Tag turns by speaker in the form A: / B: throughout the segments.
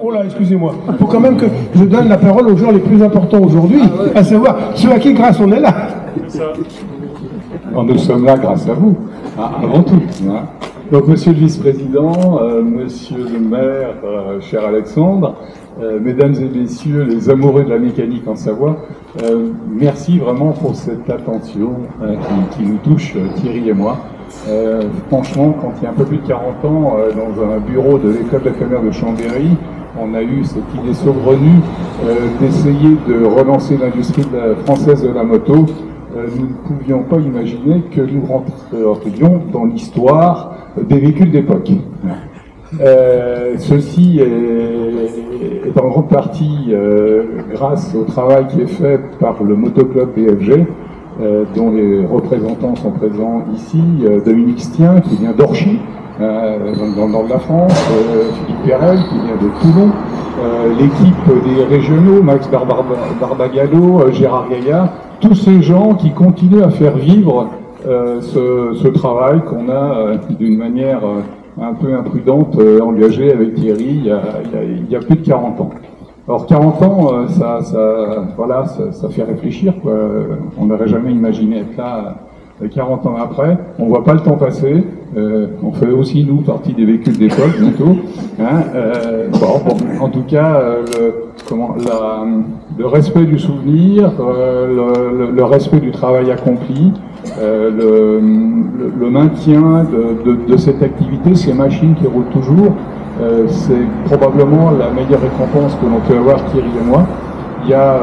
A: Oh là, excusez-moi. Il faut quand même que je donne la parole aux gens les plus importants aujourd'hui, à savoir ceux à qui grâce on est là.
B: C'est ça.
C: Alors, nous sommes là grâce à vous, avant tout. Hein. Donc, monsieur le vice-président, monsieur le maire, cher Alexandre, mesdames et messieurs les amoureux de la mécanique en Savoie, merci vraiment pour cette attention qui nous touche, Thierry et moi. Franchement, quand il y a un peu plus de 40 ans, dans un bureau de l'école d'affaires de Chambéry, on a eu cette idée saugrenue d'essayer de relancer l'industrie française de la moto. Nous ne pouvions pas imaginer que nous rentrions dans l'histoire des véhicules d'époque. Ceci est en grande partie grâce au travail qui est fait par le motoclub BFG, dont les représentants sont présents ici, Dominique Stien qui vient d'Orchy, dans le nord de la France, Philippe Perel qui vient de Toulon, l'équipe des régionaux, Max Barbagallo, Gérard Gaillard, tous ces gens qui continuent à faire vivre ce travail qu'on a d'une manière un peu imprudente engagé avec Thierry il y a plus de 40 ans. Alors 40 ans, ça fait réfléchir, quoi. On n'aurait jamais imaginé être là 40 ans après. On voit pas le temps passer. On fait aussi, nous, partie des véhicules d'époque, bientôt. Hein, en tout cas, le respect du souvenir, le respect du travail accompli, le maintien de cette activité, ces machines qui roulent toujours, c'est probablement la meilleure récompense que l'on peut avoir, Thierry et moi. Il y a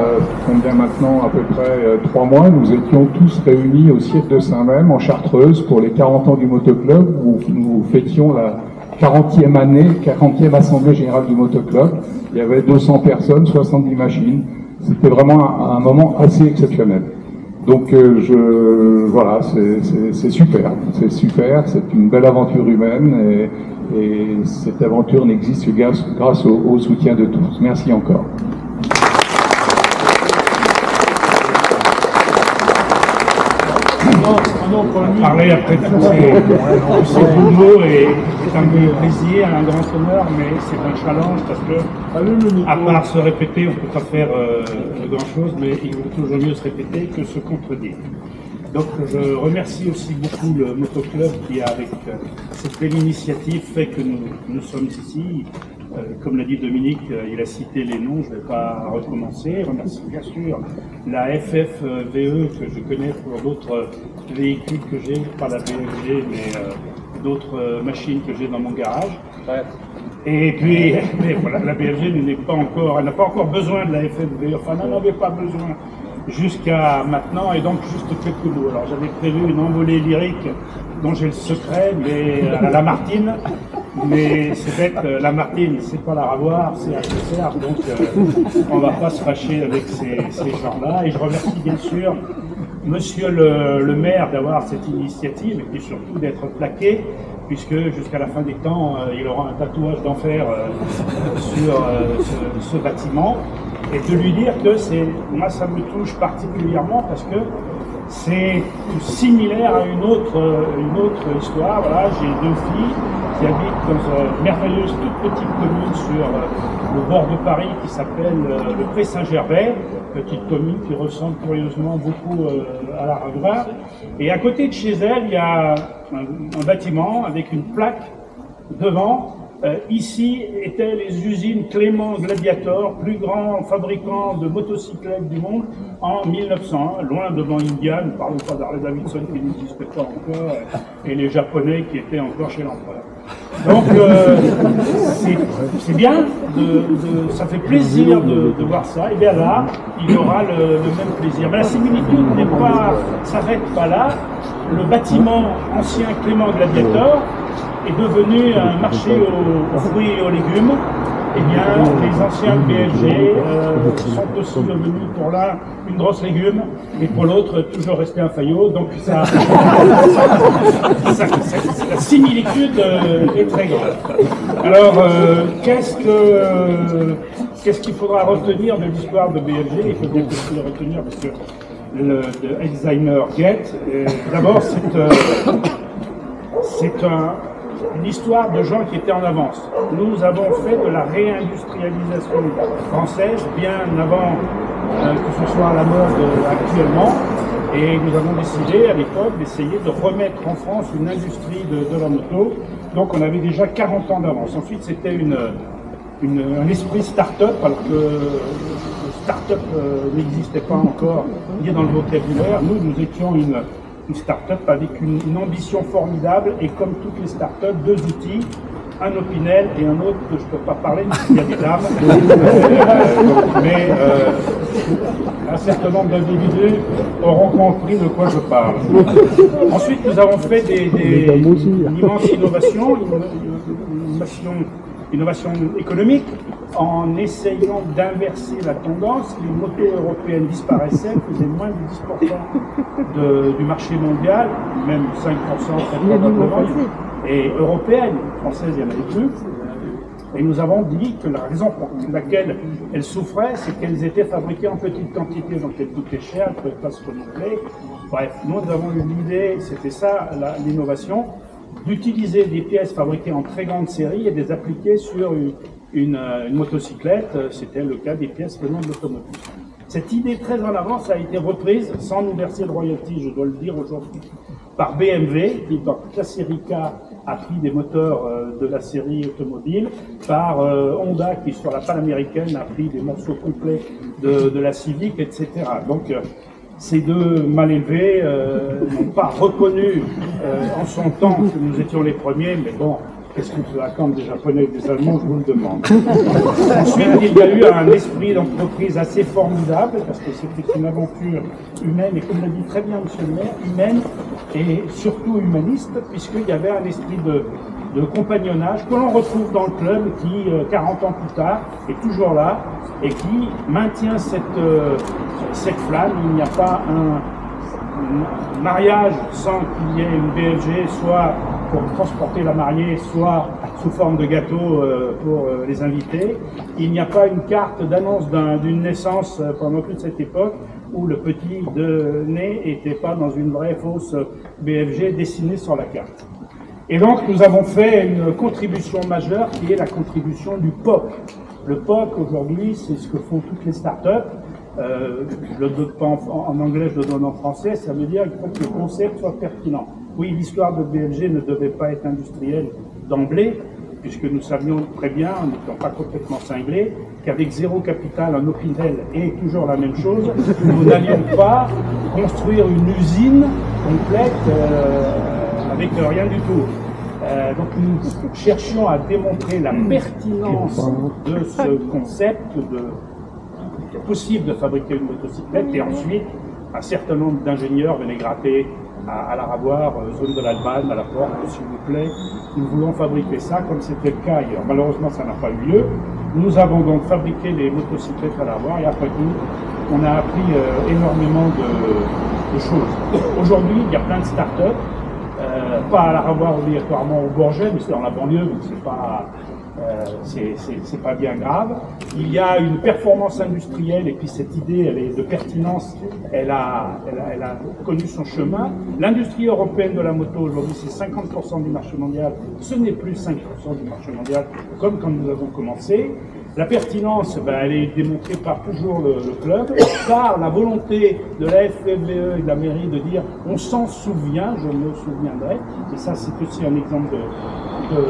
C: combien maintenant, à peu près 3 mois, nous étions tous réunis au siège de Saint-Même, en Chartreuse, pour les 40 ans du motoclub, où nous fêtions la 40e assemblée générale du motoclub. Il y avait 200 personnes, 70 machines. C'était vraiment un moment assez exceptionnel. Donc voilà, c'est super, c'est une belle aventure humaine et cette aventure n'existe que grâce au soutien de tous. Merci encore.
B: Parler après tous ces beaux mots est un plaisir, un grand honneur, mais c'est un challenge parce que, à part se répéter, on ne peut pas faire grand chose, mais il vaut toujours mieux se répéter que se contredire. Donc je remercie aussi beaucoup le motoclub qui, avec cette belle initiative, fait que nous sommes ici. Comme l'a dit Dominique, il a cité les noms, je ne vais pas recommencer. Je remercie bien sûr la FFVE que je connais pour d'autres véhicules que j'ai, pas la BFG, mais d'autres machines que j'ai dans mon garage. Et puis, mais voilà, la BFG elle n'a pas encore besoin de la FFVE, enfin elle n'en avait pas besoin jusqu'à maintenant, et donc juste quelques mots. Alors j'avais prévu une envolée lyrique dont j'ai le secret, mais à la Martine. Mais c'est bête, la Martine, c'est pas la ravoir, c'est à Chaussard, donc on va pas se fâcher avec ces gens-là. Et je remercie bien sûr monsieur le maire d'avoir cette initiative et puis surtout d'être plaqué, puisque jusqu'à la fin des temps, il aura un tatouage d'enfer sur ce bâtiment. Et de lui dire que moi ça me touche particulièrement parce que c'est similaire à une autre histoire. Voilà, j'ai 2 filles qui habitent dans une merveilleuse toute petite commune sur le bord de Paris qui s'appelle le Pré-Saint-Gervais, petite commune qui ressemble curieusement beaucoup à la Ragoin. Et à côté de chez elle, il y a un bâtiment avec une plaque devant. Ici étaient les usines Clément Gladiator, plus grand fabricant de motocyclettes du monde, en 1901, loin devant Indian, ne parlons pas d'Harley-Davidson qui n'existe pas encore, et les Japonais qui étaient encore chez l'empereur. Donc c'est bien, ça fait plaisir de voir ça, et bien là, il y aura le même plaisir. Mais la similitude s'arrête pas là. Le bâtiment ancien Clément Gladiator est devenu un marché aux fruits et aux légumes. Eh bien, les anciens BFG sont aussi devenus pour l'un une grosse légume et pour l'autre toujours resté un faillot. Donc la similitude est très grande. Alors, qu'est-ce qu'il faudra retenir de l'histoire de BFG? Il faut bien que je le retenir parce que le Alzheimer Gate, d'abord c'est une histoire de gens qui étaient en avance. Nous avons fait de la réindustrialisation française bien avant que ce soit à la mode actuellement. Et nous avons décidé à l'époque d'essayer de remettre en France une industrie de la moto. Donc on avait déjà 40 ans d'avance. Ensuite c'était un esprit start-up, alors que start-up n'existait pas encore ni dans le vocabulaire. Nous étions une start-up avec une ambition formidable et comme toutes les start-up, 2 outils, un Opinel et un autre que je ne peux pas parler, il y a des dames. Mais un certain nombre d'individus auront compris de quoi je parle. Ensuite, nous avons fait une immense innovation, innovation économique, en essayant d'inverser la tendance. Les motos européennes disparaissaient, faisaient moins de 10% du marché mondial, même 5% très probablement, et européennes, françaises, il n'y en avait plus. Et nous avons dit que la raison pour laquelle elles souffraient, c'est qu'elles étaient fabriquées en petite quantité, donc elles coûtaient cher, elles ne pouvaient pas se renouveler. Bref, nous avons eu l'idée, c'était ça l'innovation, d'utiliser des pièces fabriquées en très grande série et de les appliquer sur une motocyclette. C'était le cas des pièces venant de l'automobile. Cette idée très en avance a été reprise, sans nous verser de royalties, je dois le dire aujourd'hui, par BMW, qui dans toute la série K a pris des moteurs de la série automobile, par Honda, qui sur la Panaméricaine a pris des morceaux complets de la Civic, etc. Donc ces deux mal élevés n'ont pas reconnu en son temps que nous étions les premiers, mais bon, qu'est-ce qu'on peut attendre des Japonais et des Allemands, je vous le demande. Ensuite, il y a eu un esprit d'entreprise assez formidable, parce que c'était une aventure humaine, et comme l'a dit très bien M. le maire, humaine et surtout humaniste, puisqu'il y avait un esprit de compagnonnage que l'on retrouve dans le club, qui, 40 ans plus tard, est toujours là, et qui maintient cette flamme. Il n'y a pas un mariage sans qu'il y ait une BFG, soit pour transporter la mariée, soit sous forme de gâteau pour les invités. Il n'y a pas une carte d'annonce d'une naissance pendant toute cette époque où le petit né n'était pas dans une vraie fausse BFG dessinée sur la carte. Et donc nous avons fait une contribution majeure qui est la contribution du POC. Le POC aujourd'hui, c'est ce que font toutes les startups. Je le donne pas en anglais, je le donne en français, ça veut dire qu'il faut que le concept soit pertinent. Oui, l'histoire de BFG ne devait pas être industrielle d'emblée, puisque nous savions très bien, en n'étant pas complètement cinglés, qu'avec zéro capital, un Opinel est toujours la même chose, nous n'allions pas construire une usine complète avec rien du tout. Donc nous cherchions à démontrer la pertinence de ce concept, qu'il est possible de fabriquer une motocyclette, et ensuite un certain nombre d'ingénieurs venaient gratter à la Ravoir, zone de l'Allemagne, à la porte, s'il vous plaît. Nous voulons fabriquer ça comme c'était le cas ailleurs. Malheureusement, ça n'a pas eu lieu. Nous avons donc fabriqué les motocyclettes à la Ravoir, et après tout, on a appris énormément de choses. Aujourd'hui, il y a plein de start-up, pas à la Ravoir obligatoirement au Bourget, mais c'est dans la banlieue, donc c'est pas bien grave. Il y a une performance industrielle, et puis cette idée de pertinence, elle a connu son chemin. L'industrie européenne de la moto aujourd'hui, c'est 50% du marché mondial, ce n'est plus 5% du marché mondial comme quand nous avons commencé. La pertinence, elle est démontrée par toujours le club, par la volonté de la FFVE et de la mairie de dire on s'en souvient, je me souviendrai, et ça c'est aussi un exemple de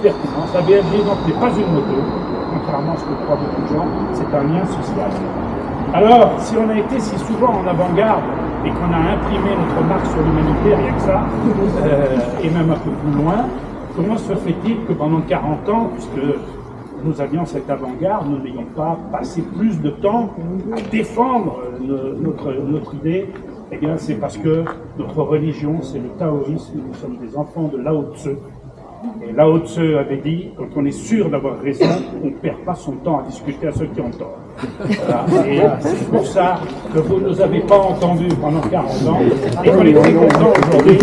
B: pertinence. La BFG donc n'est pas une moto, contrairement à ce que croient beaucoup de gens, c'est un lien social. Alors, si on a été si souvent en avant-garde et qu'on a imprimé notre marque sur l'humanité, rien que ça, et même un peu plus loin, comment se fait-il que pendant 40 ans, puisque nous avions cette avant-garde, nous n'ayons pas passé plus de temps à défendre notre idée? Eh bien, c'est parce que notre religion, c'est le taoïsme, nous sommes des enfants de Lao Tzu. Et Lao Tzu avait dit, quand on est sûr d'avoir raison, on ne perd pas son temps à discuter à ceux qui ont tort. Voilà. Et c'est pour ça que vous ne nous avez pas entendus pendant 40 ans, et qu'on est très contents aujourd'hui.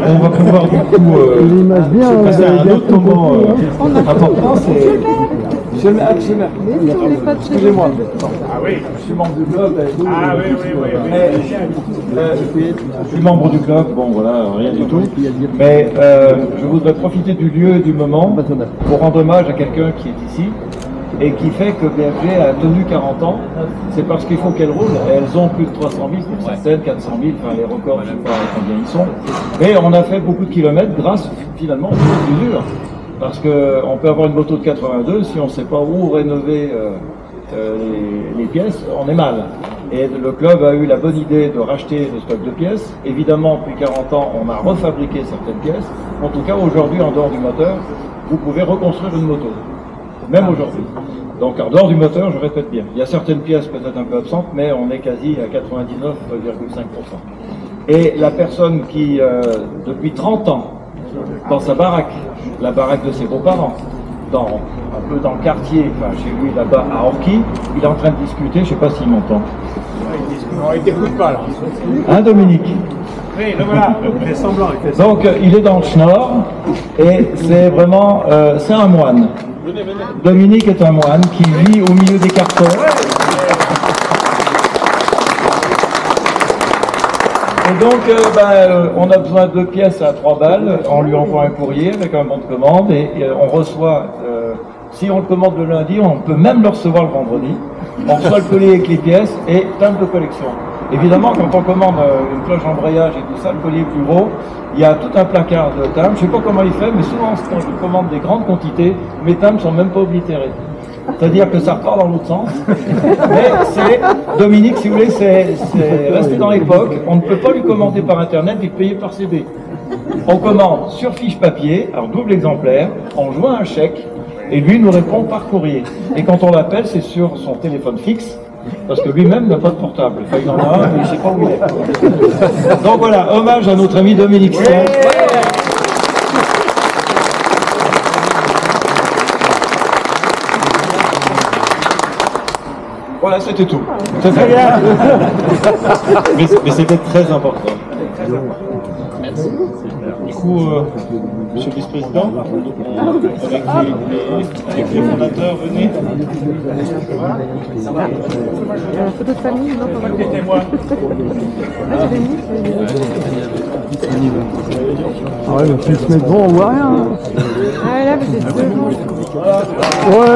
D: On va pouvoir je passer à un autre moment important, c'est... Monsieur le maire, excusez-moi.
B: Ah oui.
D: Je suis membre du club.
B: Ah oui, oui, oui.
D: Je suis membre du club, bon voilà, rien du tout. Mais je voudrais profiter du lieu et du moment pour rendre hommage à quelqu'un qui est ici et qui fait que BFG a tenu 40 ans. C'est parce qu'il faut qu'elles roulent. Elles ont plus de 300 000 pour certaines, 400 000, enfin les records, je ne sais pas combien ils sont. Mais on a fait beaucoup de kilomètres grâce finalement aux choses dures. Parce qu'on peut avoir une moto de 82, si on ne sait pas où rénover les pièces, on est mal. Et le club a eu la bonne idée de racheter le stock de pièces. Évidemment, depuis 40 ans, on a refabriqué certaines pièces. En tout cas, aujourd'hui, en dehors du moteur, vous pouvez reconstruire une moto. Même aujourd'hui. Donc, en dehors du moteur, je répète bien. Il y a certaines pièces peut-être un peu absentes, mais on est quasi à 99,5%. Et la personne qui, depuis 30 ans, dans sa baraque, la baraque de ses beaux-parents, un peu dans le quartier, enfin chez lui là-bas à Orky, il est en train de discuter, je ne sais pas s'il m'entend.
B: Non, il t'écoute pas là.
D: Hein, Dominique?
B: Oui, le voilà, il fait semblant.
D: Donc il est dans le Schnorr et c'est vraiment, c'est un moine. Dominique est un moine qui vit au milieu des cartons. Et donc, on a besoin de 2 pièces à 3 balles, on lui envoie un courrier avec un bon de commande et on reçoit, si on le commande le lundi, on peut même le recevoir le vendredi. On reçoit le collier avec les pièces et timbre de collection. Évidemment, quand on commande une cloche d'embrayage et tout ça, le collier plus gros, il y a tout un placard de timbres. Je ne sais pas comment il fait, mais souvent, quand je commande des grandes quantités, mes timbres ne sont même pas oblitérés. C'est-à-dire que ça repart dans l'autre sens. Mais c'est, Dominique, si vous voulez, c'est resté dans l'époque. On ne peut pas lui commander par Internet et payer par CB. On commande sur fiche papier, en double exemplaire, on joint un chèque, et lui nous répond par courrier. Et quand on l'appelle, c'est sur son téléphone fixe, parce que lui-même n'a pas de portable. Enfin, il en a un, mais il ne sait pas où il est. Donc voilà, hommage à notre ami Dominique Sien. Voilà, c'était tout. C'est très bien.
E: Mais c'était très important. Merci. Du coup, Monsieur le Vice-président, avec les fondateurs, venez.
F: La photo de famille, non, pas mal.
A: Ah ouais, mais tu se mets devant, on voit rien.
F: Ah là, vous êtes devant.
A: Ouais.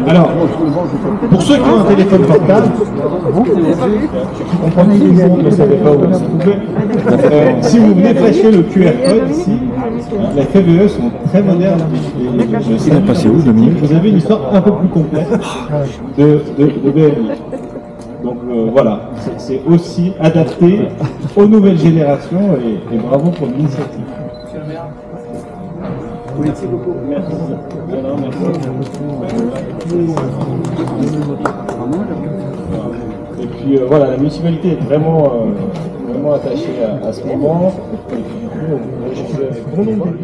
E: Alors, pour ceux qui ont un téléphone portable, je comprenais que tout le monde ne savait pas où se trouvait. Si vous venez flasher le QR code ici, les FVE sont très modernes. Il a passé où, Dominique? Vous avez une histoire un peu plus complète de BLI. Donc voilà, c'est aussi adapté aux nouvelles générations et bravo pour l'initiative. Merci beaucoup. Merci. Et puis voilà, la municipalité est vraiment attachée à ce moment. Et puis du coup, je suis avec bon nombre de